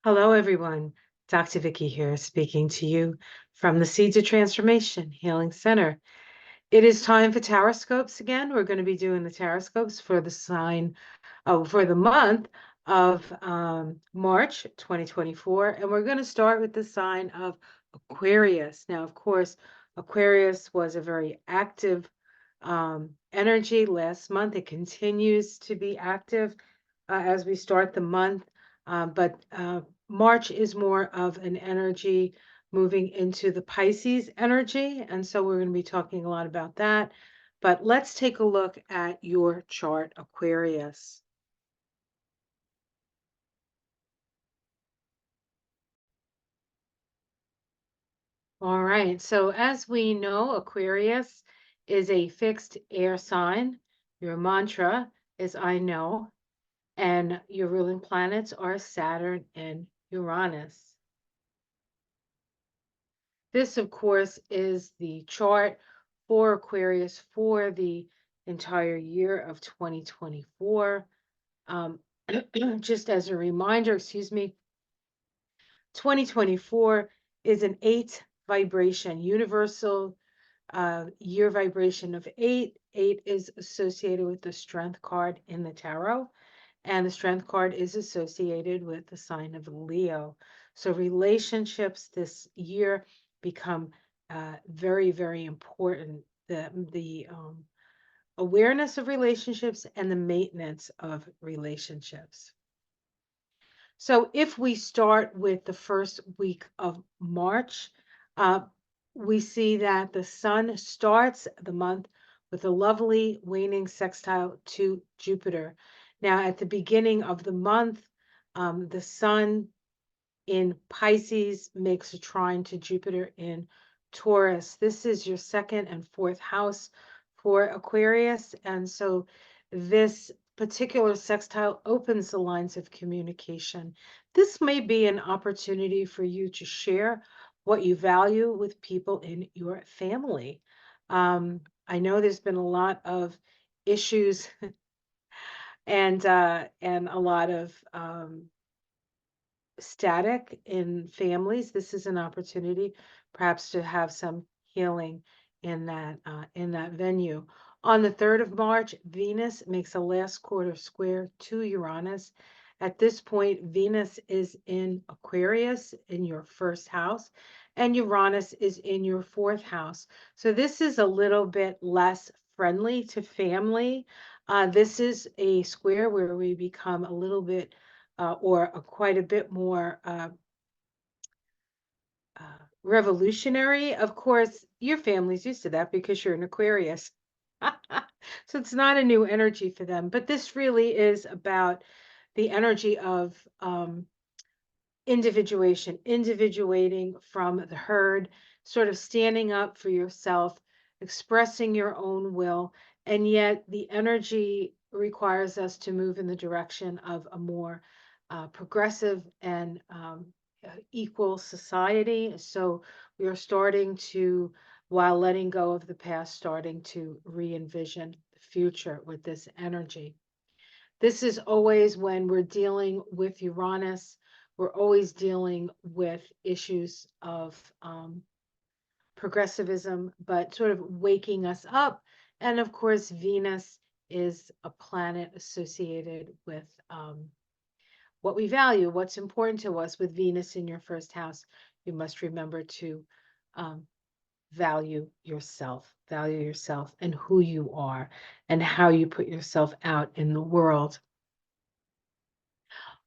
Hello, everyone. Dr. Vicky here, speaking to you from the Seeds of Transformation Healing Center. It is time for Taroscopes again. We're going to be doing the Taroscopes for the for the month of March 2024, and we're going to start with the sign of Aquarius. Now, of course, Aquarius was a very active energy last month. It continues to be active as we start the month, but March is more of an energy moving into the Pisces energy. And so we're going to be talking a lot about that. But let's take a look at your chart, Aquarius. All right. So as we know, Aquarius is a fixed air sign. Your mantra is I know. And your ruling planets are Saturn and Uranus. This, of course, is the chart for Aquarius for the entire year of 2024. Just as a reminder, 2024 is an 8 vibration, universal year vibration of 8. 8 is associated with the strength card in the tarot, and the strength card is associated with the sign of Leo. So relationships this year become very, very important. The awareness of relationships and the maintenance of relationships. So if we start with the first week of March, we see that the sun starts the month with a lovely waning sextile to Jupiter. Now, at the beginning of the month, the sun in Pisces makes a trine to Jupiter in Taurus. This is your second and fourth house for Aquarius. And so this particular sextile opens the lines of communication. This may be an opportunity for you to share what you value with people in your family. I know there's been a lot of issues and a lot of static in families. This is an opportunity perhaps to have some healing in that venue. On the 3rd of March, Venus makes a last quarter square to Uranus. At this point, Venus is in Aquarius in your first house, and Uranus is in your fourth house. So this is a little bit less friendly to family. This is a square where we become a little bit quite a bit more revolutionary. Of course, your family's used to that because you're an Aquarius. So it's not a new energy for them, but this really is about the energy of individuating from the herd, sort of standing up for yourself, expressing your own will, and yet the energy requires us to move in the direction of a more progressive and equal society. So we are starting to, while letting go of the past, starting to re-envision the future with this energy. This is always when we're dealing with Uranus, we're always dealing with issues of progressivism, but sort of waking us up. And of course, Venus is a planet associated with what we value, what's important to us. With Venus in your first house, you must remember to value yourself and who you are and how you put yourself out in the world.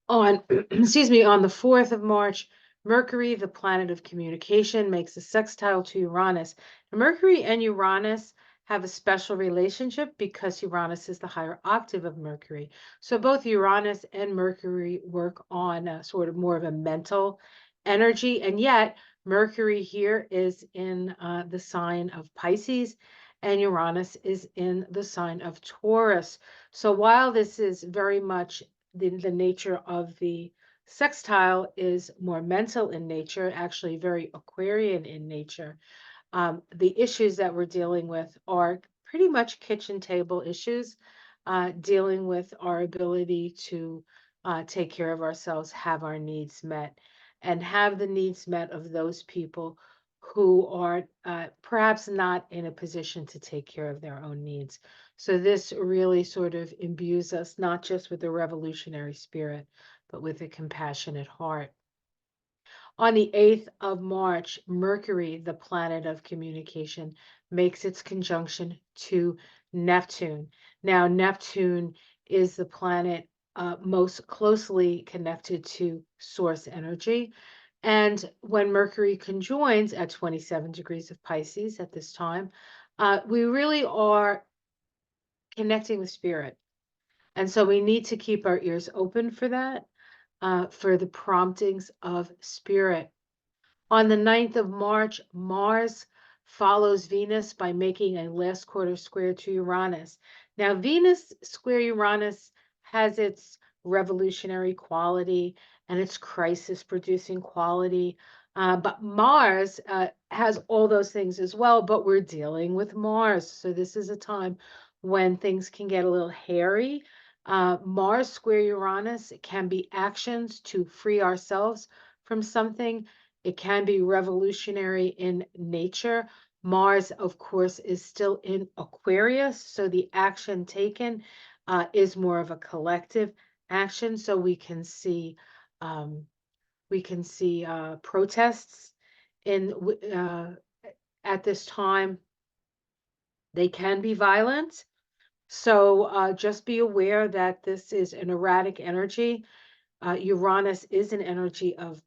On, excuse me, on the 4th of March, Mercury, the planet of communication, makes a sextile to Uranus. Now, Mercury and Uranus have a special relationship because Uranus is the higher octave of Mercury. So both Uranus and Mercury work on sort of more of a mental energy. And yet Mercury here is in the sign of Pisces and Uranus is in the sign of Taurus. So while this is very much the nature of the sextile is more mental in nature, actually very Aquarian in nature. The issues that we're dealing with are pretty much kitchen table issues, dealing with our ability to take care of ourselves, have our needs met, and have the needs met of those people who are perhaps not in a position to take care of their own needs. So this really sort of imbues us not just with a revolutionary spirit, but with a compassionate heart. On the 8th of March, Mercury, the planet of communication, makes its conjunction to Neptune. Now, Neptune is the planet most closely connected to source energy. And when Mercury conjoins at 27 degrees of Pisces at this time, we really are connecting with spirit. And so we need to keep our ears open for that, for the promptings of spirit. On the 9th of March, Mars follows Venus by making a last quarter square to Uranus. Now, Venus square Uranus has its revolutionary quality and its crisis producing quality. But Mars has all those things as well, but we're dealing with Mars. So this is a time when things can get a little hairy. Mars square Uranus can be actions to free ourselves from something. It can be revolutionary in nature. Mars, of course, is still in Aquarius, so the action taken is more of a collective action. So we can see protests in at this time. They can be violent. So just be aware that this is an erratic energy. Uranus is an energy of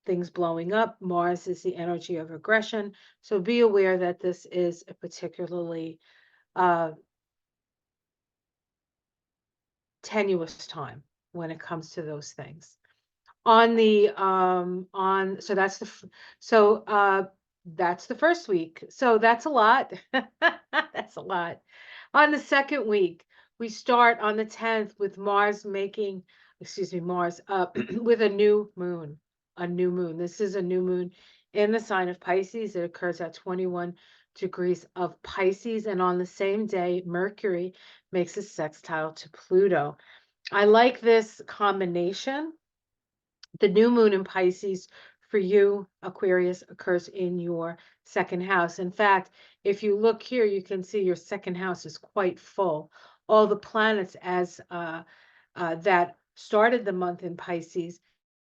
things blowing up. Mars is the energy of aggression. So be aware that this is a particularly tenuous time when it comes to those things. On the so that's the first week. So that's a lot. That's a lot. On the second week, we start on the 10th with Mars making, excuse me, Mars up with a new moon. A new moon. This is a new moon in the sign of Pisces. It occurs at 21 degrees of Pisces. And on the same day, Mercury makes a sextile to Pluto. I like this combination. The new moon in Pisces for you, Aquarius, occurs in your second house. In fact, if you look here, you can see your second house is quite full. All the planets that started the month in Pisces,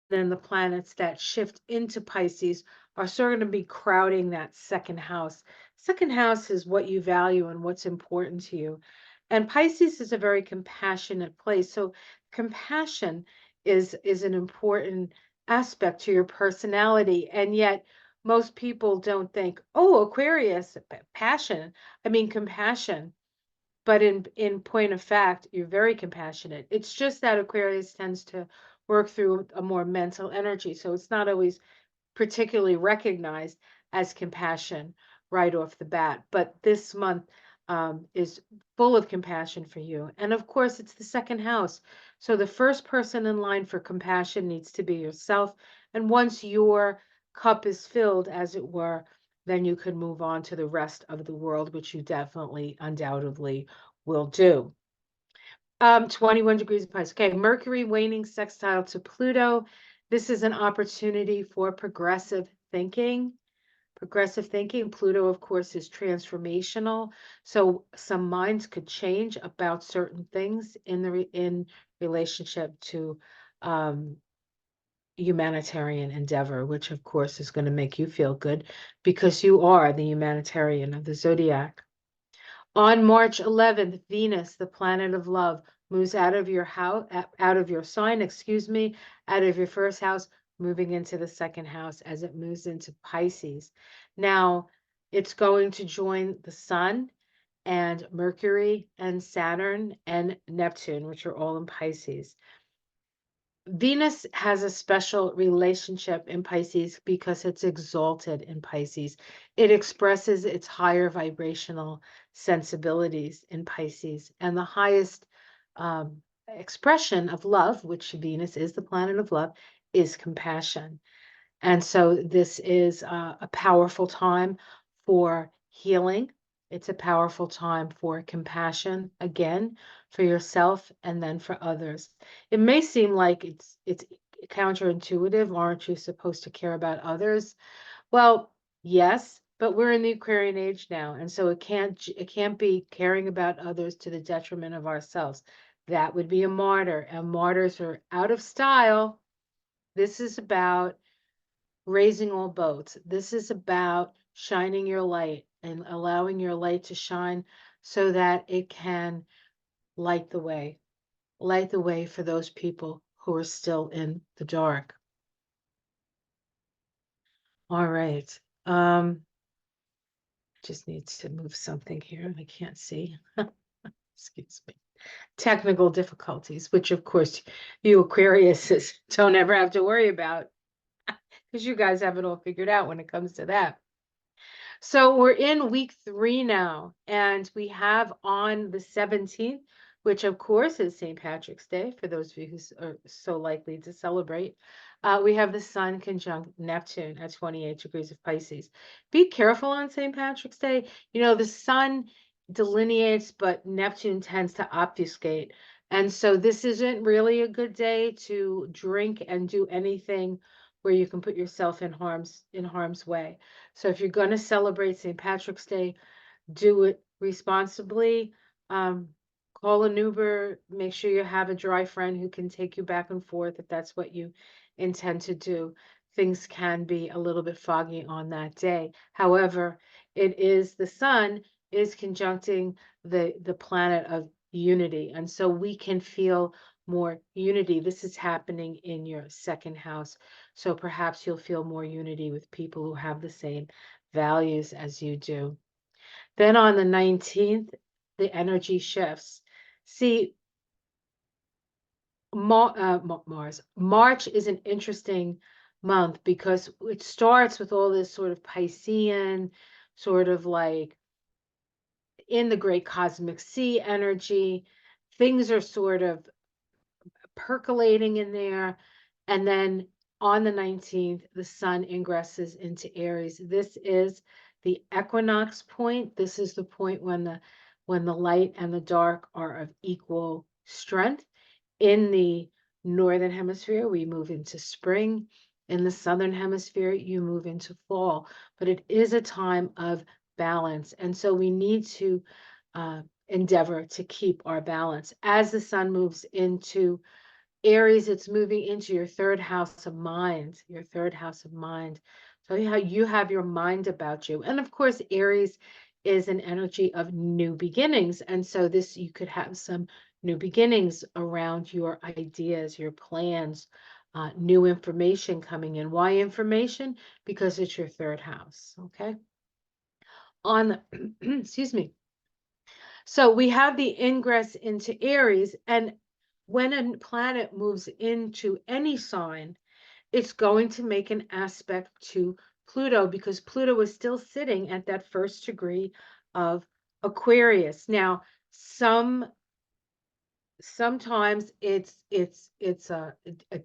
then the planets that shift into Pisces are sort of going to be crowding that second house. Second house is what you value and what's important to you. And Pisces is a very compassionate place. So compassion is an important aspect to your personality. And yet most people don't think, oh, Aquarius, passion. I mean, compassion. But in point of fact, you're very compassionate. It's just that Aquarius tends to work through a more mental energy. So it's not always particularly recognized as compassion right off the bat. But this month is full of compassion for you. And of course, it's the second house. So the first person in line for compassion needs to be yourself. And once your cup is filled, as it were, then you could move on to the rest of the world, which you definitely, undoubtedly will do. 21 degrees of Pisces. Okay, Mercury waning sextile to Pluto. This is an opportunity for progressive thinking. Progressive thinking. Pluto, of course, is transformational. So some minds could change about certain things in relationship to humanitarian endeavor, which of course is going to make you feel good because you are the humanitarian of the zodiac. On March 11th, Venus, the planet of love, moves out of your house, out of your sign, excuse me, out of your first house, moving into the second house as it moves into Pisces. Now, it's going to join the Sun and Mercury and Saturn and Neptune, which are all in Pisces. Venus has a special relationship in Pisces because it's exalted in Pisces. It expresses its higher vibrational sensibilities in Pisces. And the highest expression of love, which Venus is the planet of love, is compassion. And so this is a powerful time for healing. It's a powerful time for compassion, again, for yourself and then for others. It may seem like it's counterintuitive. Aren't you supposed to care about others? Well, yes, but we're in the Aquarian age now, and so it can't be caring about others to the detriment of ourselves. That would be a martyr, and martyrs are out of style. This is about raising all boats. This is about shining your light and allowing your light to shine so that it can light light the way for those people who are still in the dark. All right. Just need to move something here. I can't see. Excuse me. Technical difficulties, which of course you Aquariuses don't ever have to worry about because you guys have it all figured out when it comes to that. So we're in week 3 now, and we have on the 17th, which of course is St. Patrick's Day, for those of you who are so likely to celebrate. We have the Sun conjunct Neptune at 28 degrees of Pisces. Be careful on St. Patrick's Day. You know, the Sun delineates, but Neptune tends to obfuscate. And so this isn't really a good day to drink and do anything where you can put yourself in harm's way. So if you're going to celebrate St. Patrick's Day, do it responsibly. Call an Uber. Make sure you have a dry friend who can take you back and forth if that's what you intend to do. Things can be a little bit foggy on that day. However, the Sun is conjuncting the planet of unity, and so we can feel more unity. This is happening in your second house, so perhaps you'll feel more unity with people who have the same values as you do. Then on the 19th, the energy shifts. See, March is an interesting month because it starts with all this sort of Piscean, sort of like in the great cosmic sea energy. Things are sort of percolating in there. And then on the 19th, the Sun ingresses into Aries. This is the equinox point. This is the point when the light and the dark are of equal strength. In the northern hemisphere, we move into spring. In the southern hemisphere, you move into fall. But it is a time of balance. And so we need to endeavor to keep our balance. As the Sun moves into Aries, it's moving into your third house of mind, your third house of mind. So how you have your mind about you. And of course, Aries is an energy of new beginnings. And so you could have some new beginnings around your ideas, your plans, new information coming in. Why information? Because it's your third house. Okay. Excuse me. So we have the ingress into Aries, and when a planet moves into any sign, it's going to make an aspect to Pluto because Pluto is still sitting at that first degree of Aquarius. Now, sometimes it's a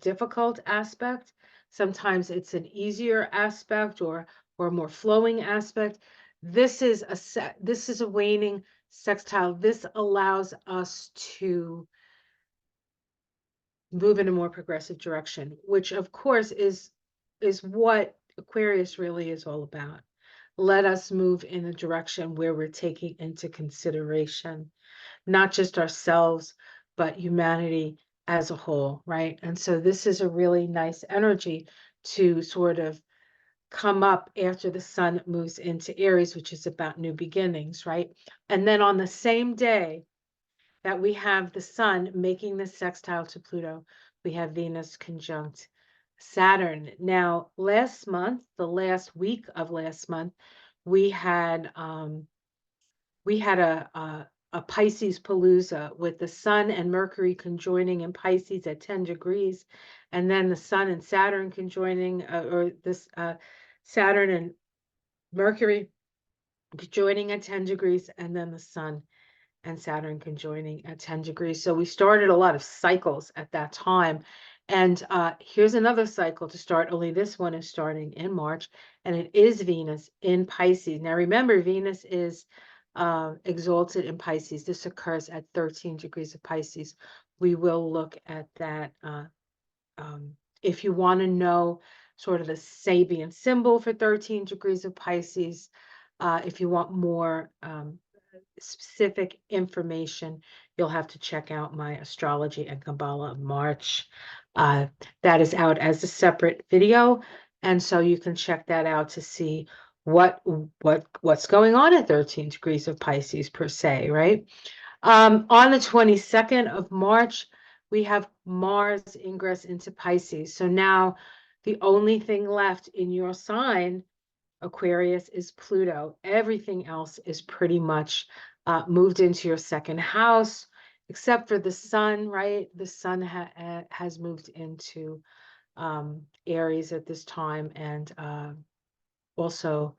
difficult aspect. Sometimes it's an easier aspect or a more flowing aspect. This is a waning sextile. This allows us to move in a more progressive direction, which of course is what Aquarius really is all about. Let us move in a direction where we're taking into consideration not just ourselves, but humanity as a whole, right? And so this is a really nice energy to sort of come up after the Sun moves into Aries, which is about new beginnings, right? And then on the same day that we have the Sun making the sextile to Pluto, we have Venus conjunct Saturn. Now, last month, the last week of last month, we had a Pisces palooza with the Sun and Mercury conjoining in Pisces at 10 degrees, and then the Sun and Saturn conjoining, Saturn and Mercury joining at 10 degrees, and then the Sun and Saturn conjoining at 10 degrees. So we started a lot of cycles at that time. And here's another cycle to start, only this one is starting in March, and it is Venus in Pisces. Now remember, Venus is exalted in Pisces. This occurs at 13 degrees of Pisces. We will look at that. If you want to know sort of the Sabian symbol for 13 degrees of Pisces, if you want more specific information, you'll have to check out my Astrology and Kabbalah of March. That is out as a separate video, and so you can check that out to see what's going on at 13 degrees of Pisces per se, right? On the 22nd of March, we have Mars ingress into Pisces. So now the only thing left in your sign, Aquarius, is Pluto. Everything else is pretty much moved into your second house, except for the sun, right? The sun has moved into Aries at this time, and also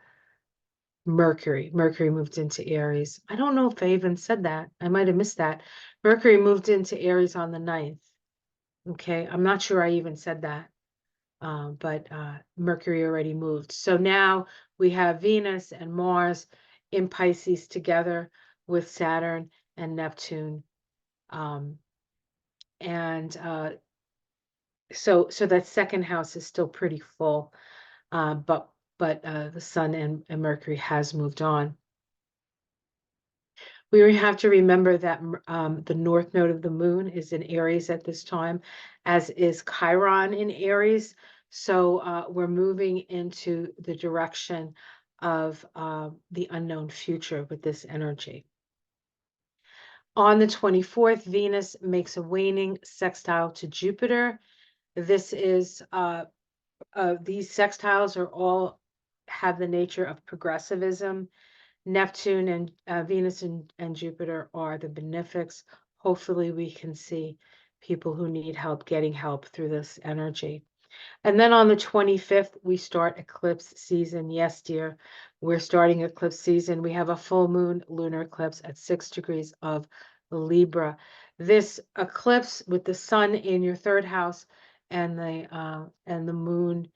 Mercury. Mercury moved into Aries. I don't know if I even said that. I might have missed that. Mercury moved into Aries on the 9th. Okay, I'm not sure I even said that. But Mercury already moved. So now we have Venus and Mars in Pisces together with Saturn and Neptune. And so that second house is still pretty full, but the Sun and Mercury has moved on. We have to remember that the north node of the moon is in Aries at this time, as is Chiron in Aries. So we're moving into the direction of the unknown future with this energy. On the 24th, Venus makes a waning sextile to Jupiter. This is, these sextiles are all have the nature of progressivism. Neptune and Venus and Jupiter are the benefics. Hopefully we can see people who need help getting help through this energy. And then on the 25th, we start eclipse season. Yes, dear, we're starting eclipse season. We have a full moon lunar eclipse at 6 degrees of Libra. This eclipse with the sun in your third house and the moon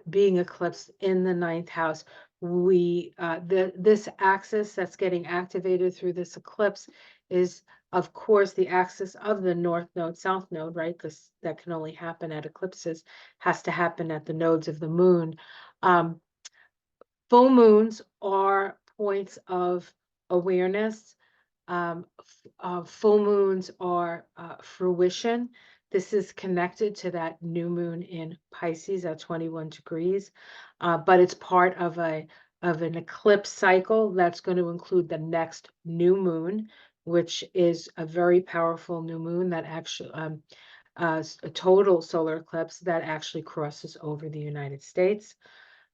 being eclipsed in the ninth house, this axis that's getting activated through this eclipse is, of course, the axis of the north node, south node, right? Because that can only happen at eclipses, has to happen at the nodes of the moon. Full moons are points of awareness. Full moons are fruition. This is connected to that new moon in Pisces at 21 degrees, but it's part of an eclipse cycle that's going to include the next new moon, which is a very powerful new moon that actually a total solar eclipse that actually crosses over the United States.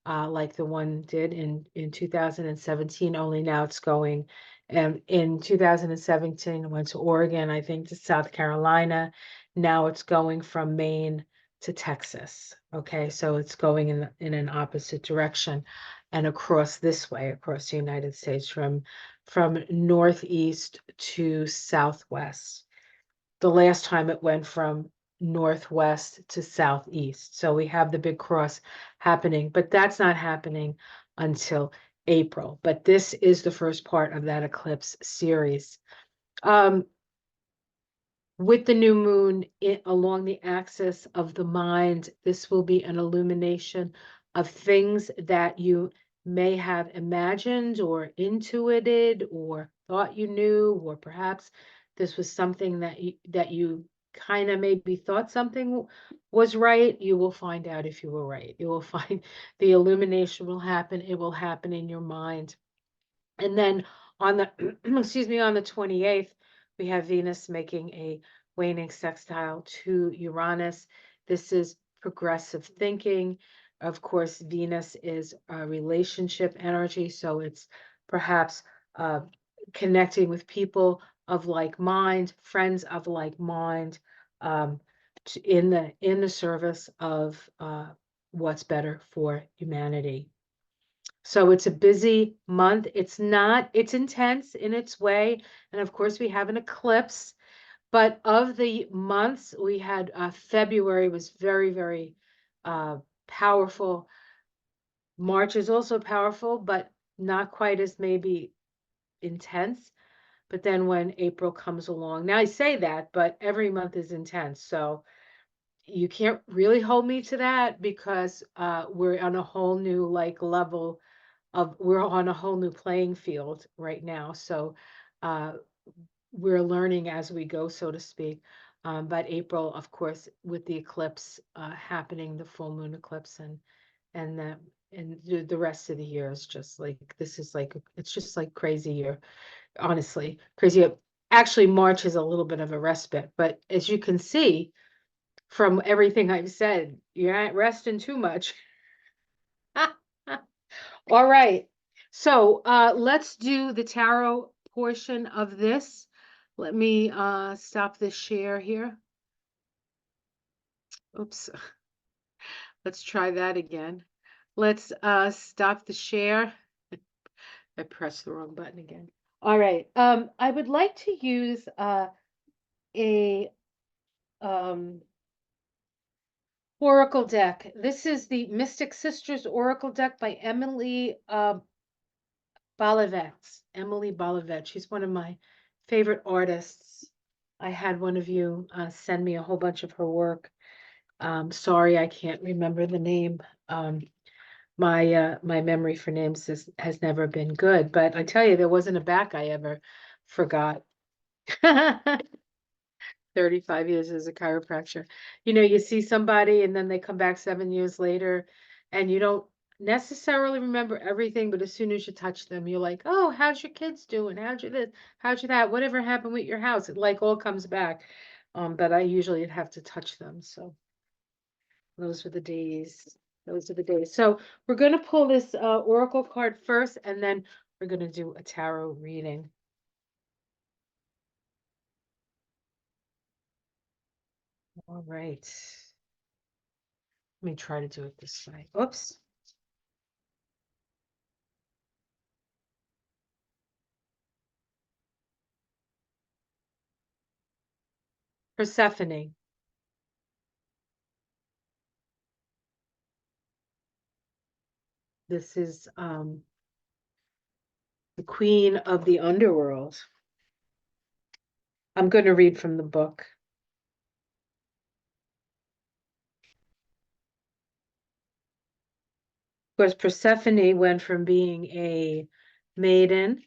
Like the one did in 2017, only now it's going, in 2017 it went to Oregon, I think to South Carolina. Now it's going from Maine to Texas. Okay, so it's going in an opposite direction and across this way, across the United States from northeast to southwest. The last time it went from northwest to southeast. So we have the big cross happening, but that's not happening until April. But this is the first part of that eclipse series. With the new moon along the axis of the mind, this will be an illumination of things that you may have imagined or intuited or thought you knew, or perhaps this was something that you kind of maybe thought something was right. You will find out if you were right. You will find the illumination will happen. It will happen in your mind. And then on the, excuse me, on the 28th, we have Venus making a waning sextile to Uranus. This is progressive thinking. Of course, Venus is a relationship energy, so it's perhaps connecting with people of like mind, friends of like mind, in the service of what's better for humanity. So it's a busy month. It's intense in its way. And of course, we have an eclipse. But of the months, we had February was very, very powerful. March is also powerful, but not quite as maybe intense. But then when April comes along, now I say that, but every month is intense. So you can't really hold me to that because we're on a whole new like level we're on a whole new playing field right now. So uh, we're learning as we go, so to speak. But April, of course, with the eclipse happening, the full moon eclipse, and the the rest of the year is just like this is like it's just like crazy year, honestly, crazy year. Actually, March is a little bit of a respite, but as you can see from everything I've said, you're not resting too much. All right. So let's do the tarot portion of this. Let me stop this share here. Oops. Let's try that again. Let's stop the share. I pressed the wrong button again. All right. I would like to use a um, oracle deck. This is the Mystic Sisters Oracle deck by Emily Balavets. Emily Balavets. She's one of my favorite artists. I had one of you send me a whole bunch of her work. Sorry, I can't remember the name. My memory for names has never been good, but I tell you, there wasn't a back I ever forgot. 35 years as a chiropractor. You know, you see somebody and then they come back 7 years later and you don't necessarily remember everything, but as soon as you touch them, you're like, oh, how's your kids doing? How'd you this? How'd you that? Whatever happened with your house? It like all comes back. But I usually have to touch them. So those are the days. Those are the days. So we're going to pull this oracle card first, and then we're going to do a tarot reading. All right. Let me try to do it this way. Oops. Persephone. This is the queen of the underworld. I'm going to read from the book. Of course, Persephone went from being a maiden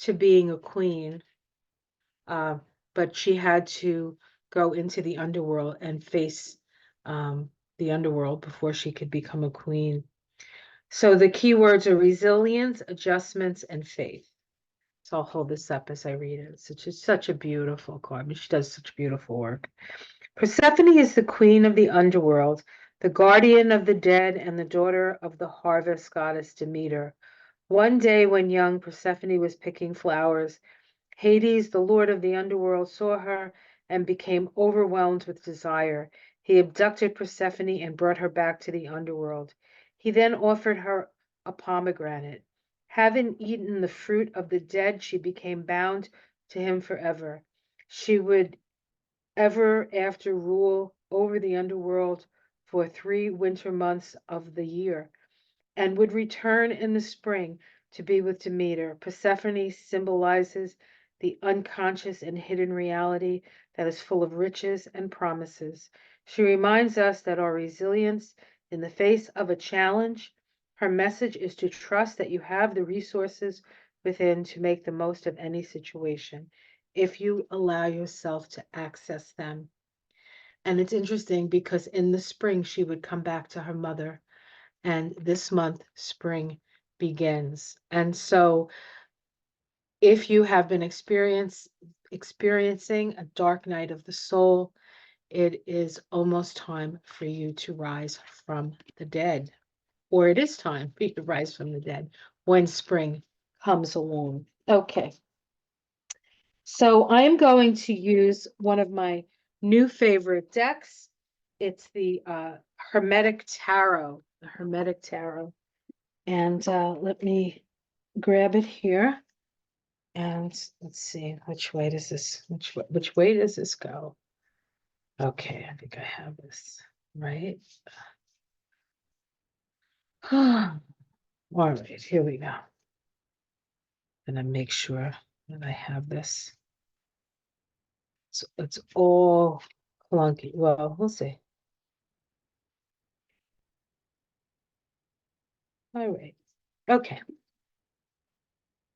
to being a queen, but she had to go into the underworld and face the underworld before she could become a queen. So the key words are resilience, adjustments, and faith. So I'll hold this up as I read it. It's just such a beautiful card. I mean, she does such beautiful work. Persephone is the queen of the underworld, the guardian of the dead, and the daughter of the harvest goddess Demeter. One day, when young, Persephone was picking flowers. Hades, the lord of the underworld, saw her and became overwhelmed with desire. He abducted Persephone and brought her back to the underworld. He then offered her a pomegranate. Having eaten the fruit of the dead, she became bound to him forever. She would ever after rule over the underworld for 3 winter months of the year, and would return in the spring to be with Demeter. Persephone symbolizes the unconscious and hidden reality that is full of riches and promises. She reminds us that our resilience in the face of a challenge, her message is to trust that you have the resources within to make the most of any situation if you allow yourself to access them. And it's interesting because in the spring, she would come back to her mother, and this month, spring begins. And so, if you have been experiencing a dark night of the soul, it is almost time for you to rise from the dead, or it is time for you to rise from the dead when spring comes along. Okay. So I'm going to use one of my new favorite decks. It's the Hermetic Tarot, the Hermetic Tarot. And let me grab it here. And let's see, which way does this, which way does this go? Okay, I think I have this right. All right, here we go. And I make sure that I have this. So it's all clunky. Well, we'll see. All right. Okay.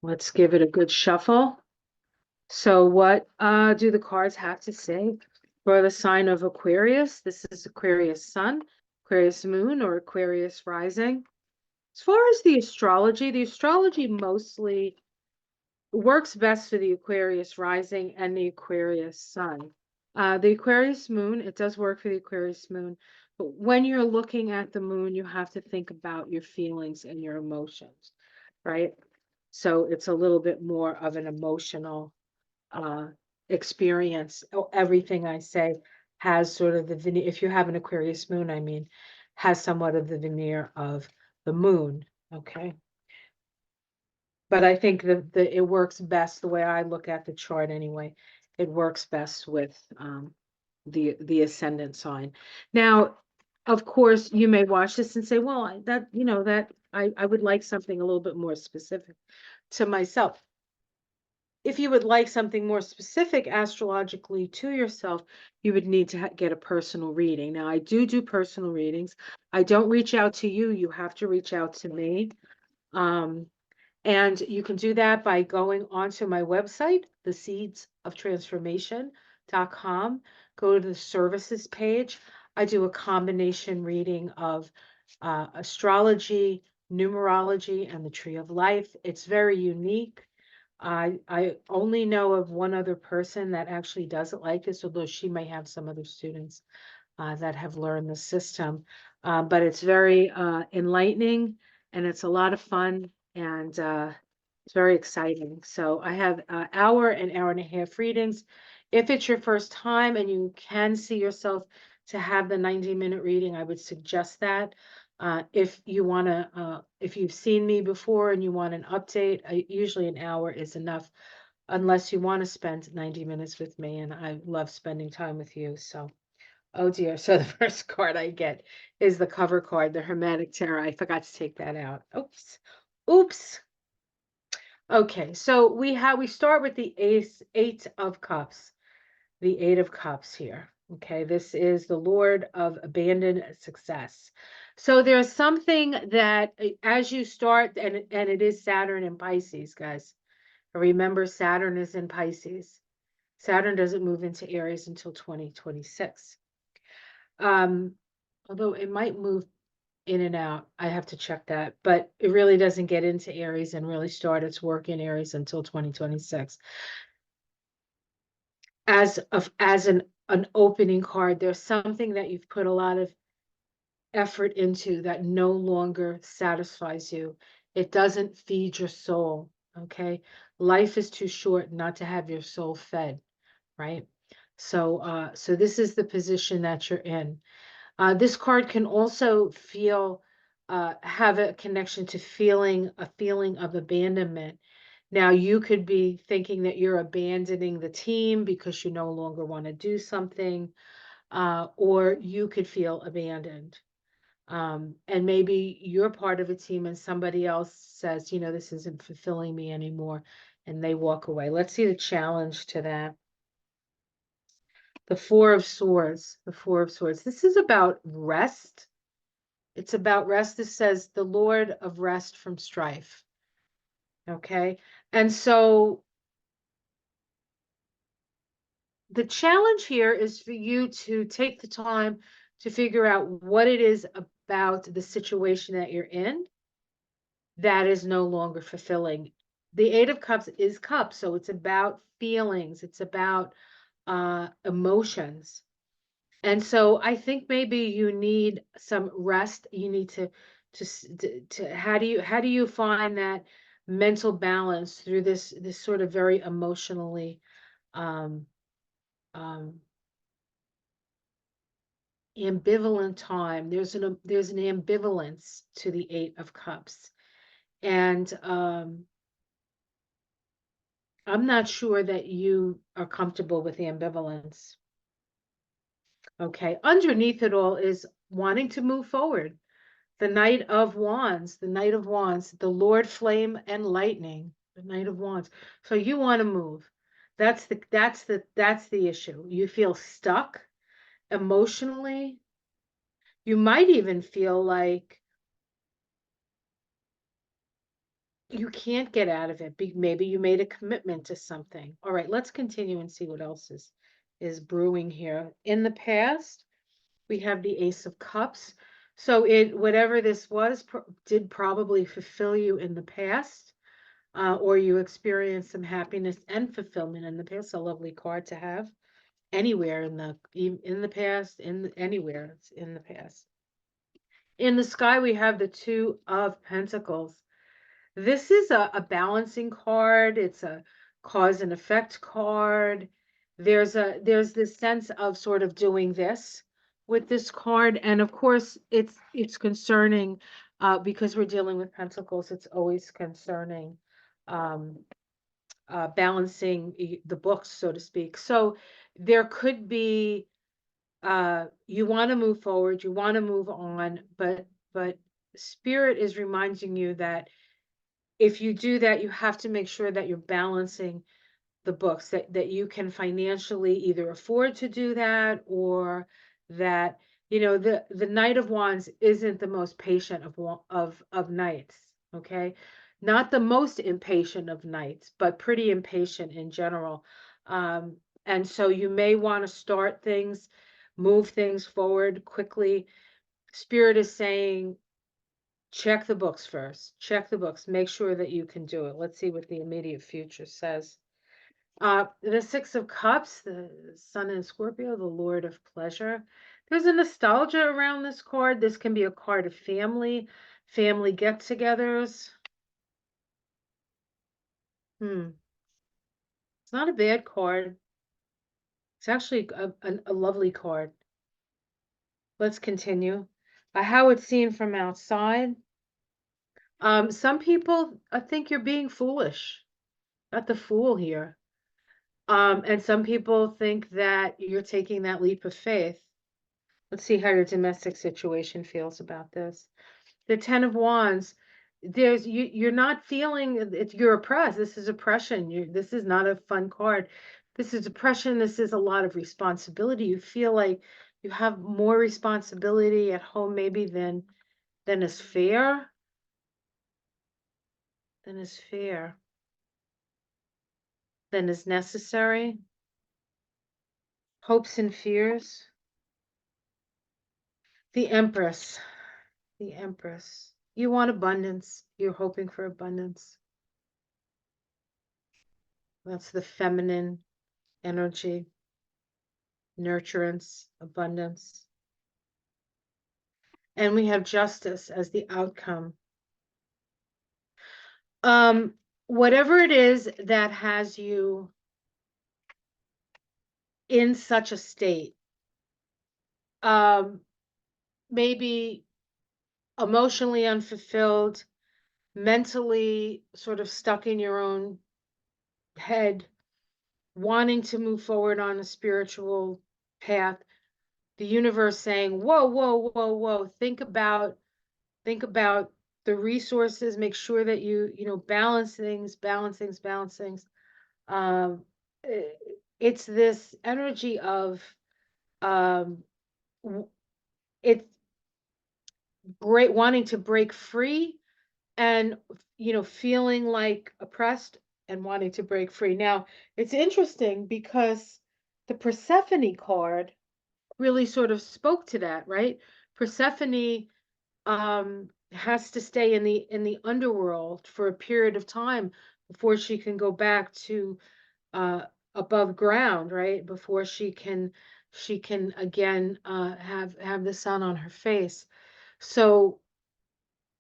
Let's give it a good shuffle. So what do the cards have to say for the sign of Aquarius? This is Aquarius Sun, Aquarius Moon, or Aquarius Rising. As far as the astrology mostly works best for the Aquarius Rising and the Aquarius Sun. The Aquarius Moon, it does work for the Aquarius Moon, but when you're looking at the moon, you have to think about your feelings and your emotions, right? So it's a little bit more of an emotional experience. Everything I say has sort of the veneer, if you have an Aquarius moon, I mean, has somewhat of the veneer of the moon, okay? But I think the it works best the way I look at the chart anyway. It works best with the ascendant sign. Now, of course, you may watch this and say, well, that, you know, that I would like something a little bit more specific to myself. If you would like something more specific astrologically to yourself, you would need to get a personal reading. Now, I do personal readings. I don't reach out to you. You have to reach out to me. And you can do that by going onto my website, theseedsoftransformation.com. Go to the services page. I do a combination reading of astrology, numerology, and the tree of life. It's very unique. I only know of one other person that actually does it like this, although she may have some other students that have learned the system. But it's very enlightening and it's a lot of fun and it's very exciting. So I have hour and hour and a half readings. If it's your first time and you can see yourself to have the 90-minute reading, I would suggest that. If you want to, if you've seen me before and you want an update, usually an hour is enough, unless you want to spend 90 minutes with me, and I love spending time with you. So, oh dear. So the first card I get is the cover card, the Hermetic Tarot. I forgot to take that out. Oops. Oops. Okay, so we start with the Eight of Cups. The Eight of Cups here. Okay, this is the Lord of Abandoned Success. So there's something that as you start, and it is Saturn in Pisces, guys. Remember, Saturn is in Pisces. Saturn doesn't move into Aries until 2026. Although it might move in and out. I have to check that, but it really doesn't get into Aries and really start its work in Aries until 2026. As an opening card, there's something that you've put a lot of effort into that no longer satisfies you. It doesn't feed your soul, okay? Life is too short not to have your soul fed, right? So this is the position that you're in. This card can also have a connection to a feeling of abandonment. Now, you could be thinking that you're abandoning the team because you no longer want to do something, or you could feel abandoned. And maybe you're part of a team and somebody else says, you know, this isn't fulfilling me anymore, and they walk away. Let's see the challenge to that. The Four of Swords, the Four of Swords. This is about rest. It's about rest. This says the Lord of rest from strife. Okay. And so the challenge here is for you to take the time to figure out what it is about the situation that you're in that is no longer fulfilling. The Eight of Cups is cups, so it's about feelings, it's about emotions. And so I think maybe you need some rest. You need to how do you find that mental balance through this sort of very emotionally um, um, ambivalent time. There's an ambivalence to the Eight of Cups, and I'm not sure that you are comfortable with ambivalence. Okay, underneath it all is wanting to move forward. The Knight of Wands, the Knight of Wands, the Lord Flame and Lightning. The Knight of Wands. So you want to move. That's the issue. You feel stuck emotionally. You might even feel like you can't get out of it. Maybe you made a commitment to something. All right, let's continue and see what else is brewing here. In the past, we have the Ace of Cups. So it whatever this was did probably fulfill you in the past, or you experienced some happiness and fulfillment in the past. A lovely card to have anywhere in the past, anywhere it's in the past. In the sky, we have the Two of Pentacles. This is a balancing card. It's a cause and effect card. There's this sense of sort of doing this with this card, and of course it's concerning because we're dealing with pentacles. It's always concerning um, balancing the books, so to speak. So there could be you want to move forward, you want to move on, but spirit is reminding you that if you do that, you have to make sure that you're balancing the books, that you can financially either afford to do that, or that the Knight of Wands isn't the most patient of knights, okay? Not the most impatient of knights, but pretty impatient in general. And so you may want to start things, move things forward quickly. Spirit is saying, check the books first. Check the books. Make sure that you can do it. Let's see what the immediate future says. The Six of Cups, the Sun in Scorpio, the Lord of Pleasure. There's a nostalgia around this card. This can be a card of family get-togethers. It's not a bad card. It's actually a lovely card. Let's continue. How it's seen from outside. Some people think you're being foolish. Got the Fool here. And some people think that you're taking that leap of faith. Let's see how your domestic situation feels about this. The Ten of Wands, you're not feeling it, you're oppressed. This is oppression. This is not a fun card. This is oppression. This is a lot of responsibility. You feel like you have more responsibility at home maybe than is fair. Than is fair. Than is necessary. Hopes and fears. The Empress. The Empress. You want abundance. You're hoping for abundance. That's the feminine energy, nurturance, abundance. And we have justice as the outcome. Whatever it is that has you in such a state, maybe emotionally unfulfilled, mentally sort of stuck in your own head, wanting to move forward on a spiritual path, the universe saying, whoa, whoa, whoa, whoa, think about the resources, make sure that you balance things, balance things, balance things. Um, it's this energy of um, it's great wanting to break free, and feeling like oppressed and wanting to break free. Now, it's interesting because the Persephone card really sort of spoke to that, right? Persephone has to stay in the underworld for a period of time before she can go back to uh above ground, right? Before she can again have the sun on her face. So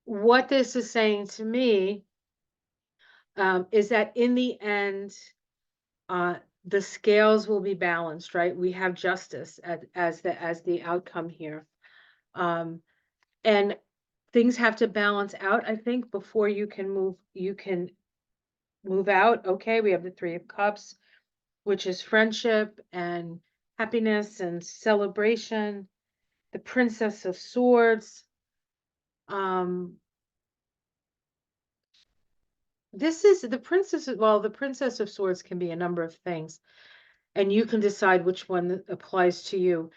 what this is saying to me is that in the end, uh, the scales will be balanced, right? We have justice as the outcome here, and things have to balance out, I think, before you can move out. Okay, we have the Three of Cups, which is friendship and happiness and celebration. The Princess of Swords. Um, this is the Princess, well, the Princess of Swords can be a number of things, and you can decide which one applies to you.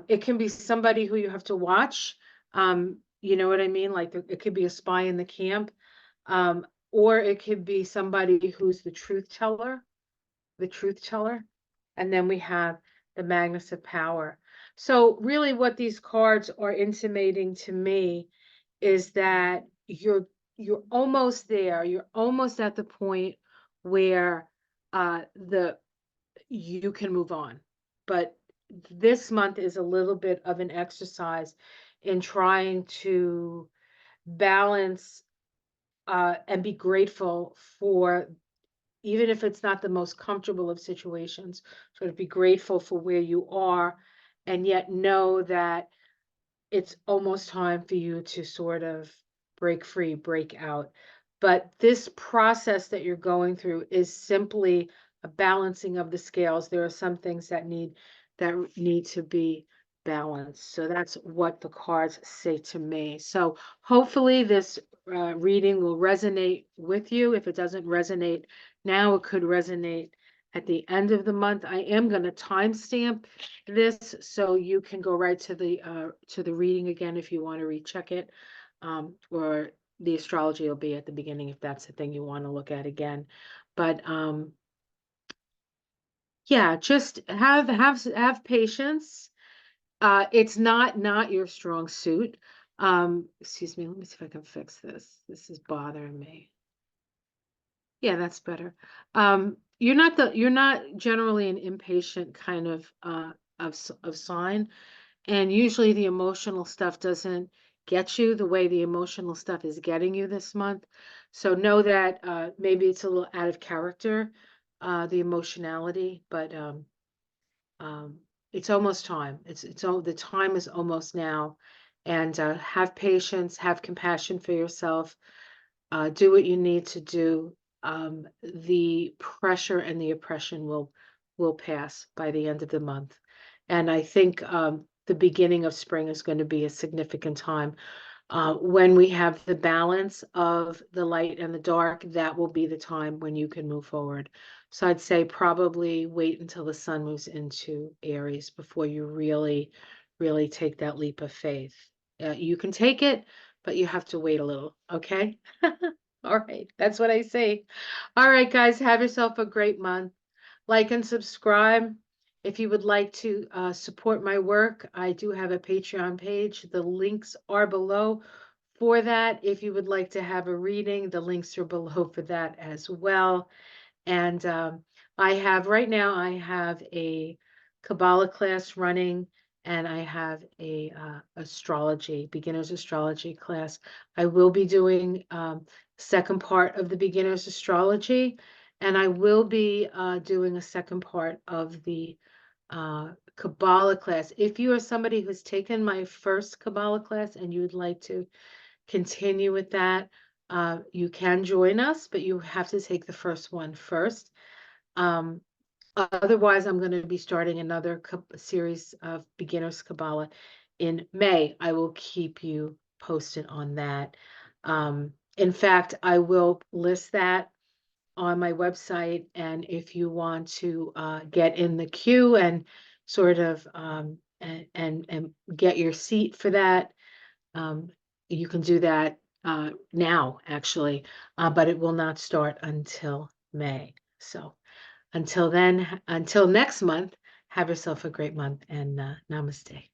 It can be somebody who you have to watch. You know what I mean? Like it could be a spy in the camp, um, or it could be somebody who's the truth teller. And then we have the Magnus of Power. So really what these cards are intimating to me is that you're almost there. You're almost at the point where the you can move on. But this month is a little bit of an exercise in trying to balance and be grateful for, even if it's not the most comfortable of situations, sort of be grateful for where you are, and yet know that it's almost time for you to sort of break free, break out. But this process that you're going through is simply a balancing of the scales. There are some things that need to be balanced. So that's what the cards say to me. So hopefully this reading will resonate with you. If it doesn't resonate now, it could resonate at the end of the month. I am going to timestamp this so you can go right to the reading again if you want to recheck it, or the astrology will be at the beginning if that's the thing you want to look at again. But yeah, just have patience. It's not your strong suit. Excuse me, let me see if I can fix this. This is bothering me. Yeah, that's better. You're not generally an impatient kind of sign. And usually the emotional stuff doesn't get you the way the emotional stuff is getting you this month. So know that maybe it's a little out of character, the emotionality, but um, it's almost time. The time is almost now, and have patience, have compassion for yourself, do what you need to do. The pressure and the oppression will pass by the end of the month. And I think the beginning of spring is going to be a significant time. When we have the balance of the light and the dark, that will be the time when you can move forward. So I'd say probably wait until the sun moves into Aries before you really take that leap of faith. You can take it, but you have to wait a little, okay? All right, that's what I say. All right, guys, have yourself a great month. Like and subscribe. If you would like to support my work, I do have a Patreon page. The links are below for that. If you would like to have a reading, the links are below for that as well. And right now, I have a Kabbalah class running, and I have a beginner's astrology class. I will be doing second part of the beginner's astrology, and I will be doing a second part of the Kabbalah class. If you are somebody who's taken my first Kabbalah class and you would like to continue with that, you can join us, but you have to take the first one first. Um, Otherwise, I'm going to be starting another series of beginners Kabbalah in May. I will keep you posted on that. In fact, I will list that on my website, and if you want to get in the queue and sort of and get your seat for that, um, you can do that now, actually, but it will not start until May. So until then, until next month, have yourself a great month, and namaste.